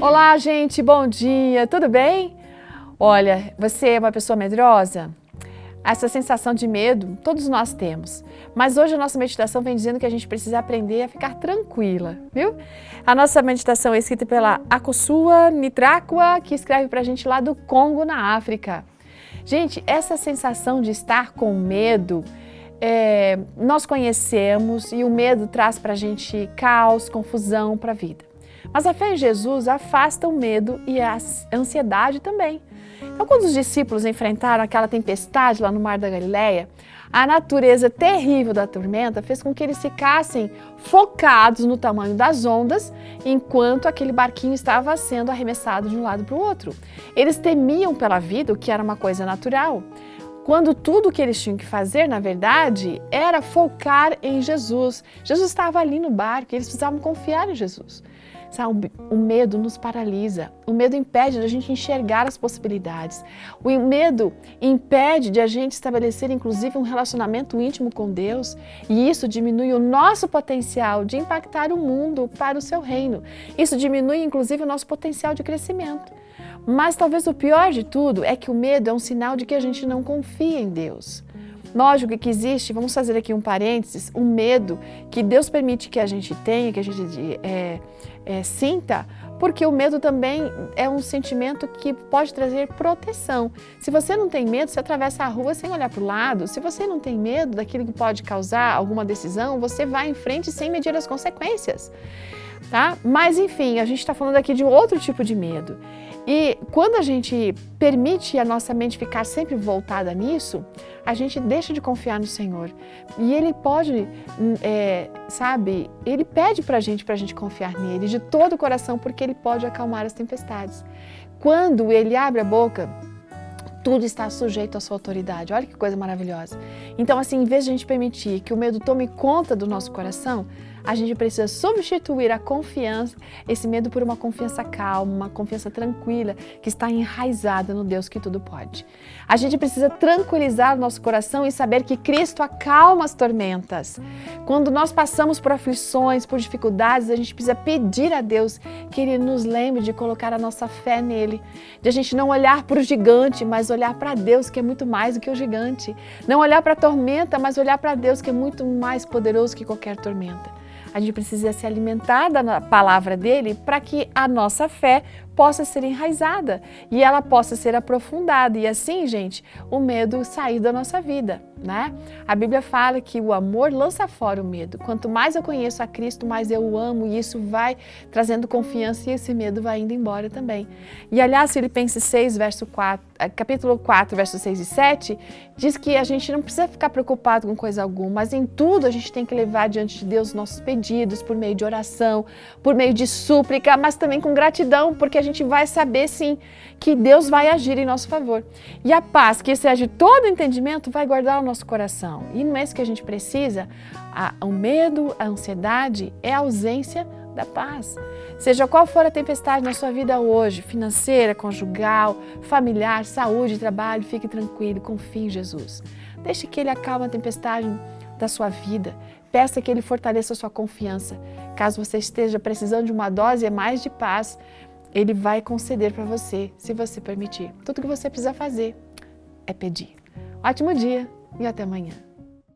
Olá, gente, bom dia, tudo bem? Olha, você é uma pessoa medrosa? Essa sensação de medo todos nós temos, mas hoje a nossa meditação vem dizendo que a gente precisa aprender a ficar tranquila, viu? A nossa meditação é escrita pela Akosua Nitrakwa, que escreve pra gente lá do Congo, na África. Gente, essa sensação de estar com medo, nós conhecemos, e o medo traz pra gente caos, confusão para a vida. Mas a fé em Jesus afasta o medo e a ansiedade também. Então, quando os discípulos enfrentaram aquela tempestade lá no Mar da Galileia, a natureza terrível da tormenta fez com que eles ficassem focados no tamanho das ondas, enquanto aquele barquinho estava sendo arremessado de um lado para o outro. Eles temiam pela vida, o que era uma coisa natural, quando tudo o que eles tinham que fazer, na verdade, era focar em Jesus. Jesus estava ali no barco e eles precisavam confiar em Jesus. Sabe, o medo nos paralisa, o medo impede de a gente enxergar as possibilidades, o medo impede de a gente estabelecer inclusive um relacionamento íntimo com Deus, e isso diminui o nosso potencial de impactar o mundo para o seu reino. Isso diminui inclusive o nosso potencial de crescimento. Mas talvez o pior de tudo é que o medo é um sinal de que a gente não confia em Deus. Lógico que existe, vamos fazer aqui um parênteses, o medo que Deus permite que a gente tenha, que a gente sinta, porque o medo também é um sentimento que pode trazer proteção. Se você não tem medo, você atravessa a rua sem olhar para o lado. Se você não tem medo daquilo que pode causar alguma decisão, você vai em frente sem medir as consequências. Tá? Mas enfim, a gente está falando aqui de outro tipo de medo. E quando a gente permite a nossa mente ficar sempre voltada nisso, a gente deixa de confiar no Senhor. E Ele pode, Ele pede pra gente confiar nele de todo o coração, porque Ele pode acalmar as tempestades. Quando Ele abre a boca, tudo está sujeito à sua autoridade. Olha que coisa maravilhosa. Então, assim, em vez de a gente permitir que o medo tome conta do nosso coração, a gente precisa substituir a confiança, esse medo, por uma confiança calma, uma confiança tranquila, que está enraizada no Deus que tudo pode. A gente precisa tranquilizar o nosso coração e saber que Cristo acalma as tormentas. Quando nós passamos por aflições, por dificuldades, a gente precisa pedir a Deus que Ele nos lembre de colocar a nossa fé nele, de a gente não olhar para o gigante, mas olhar para Deus, que é muito mais do que o gigante. Não olhar para a tormenta, mas olhar para Deus, que é muito mais poderoso que qualquer tormenta. A gente precisa se alimentar da palavra dele para que a nossa fé possa ser enraizada e ela possa ser aprofundada. E assim, gente, o medo sair da nossa vida, né? A Bíblia fala que o amor lança fora o medo. Quanto mais eu conheço a Cristo, mais eu o amo, e isso vai trazendo confiança e esse medo vai indo embora também. E aliás, Filipenses 6, capítulo 4, versos 6 e 7, diz que a gente não precisa ficar preocupado com coisa alguma, mas em tudo a gente tem que levar diante de Deus nossos pedidos, por meio de oração, por meio de súplica, mas também com gratidão, porque a gente vai saber sim que Deus vai agir em nosso favor. E a paz, que excede todo o entendimento, vai guardar o nosso coração. E não é isso que a gente precisa. O medo, a ansiedade é a ausência da paz. Seja qual for a tempestade na sua vida hoje, financeira, conjugal, familiar, saúde, trabalho, fique tranquilo, confie em Jesus. Deixe que Ele acalme a tempestade da sua vida. Peça que Ele fortaleça a sua confiança. Caso você esteja precisando de uma dose a mais de paz, Ele vai conceder para você, se você permitir. Tudo que você precisa fazer é pedir. Ótimo dia e até amanhã.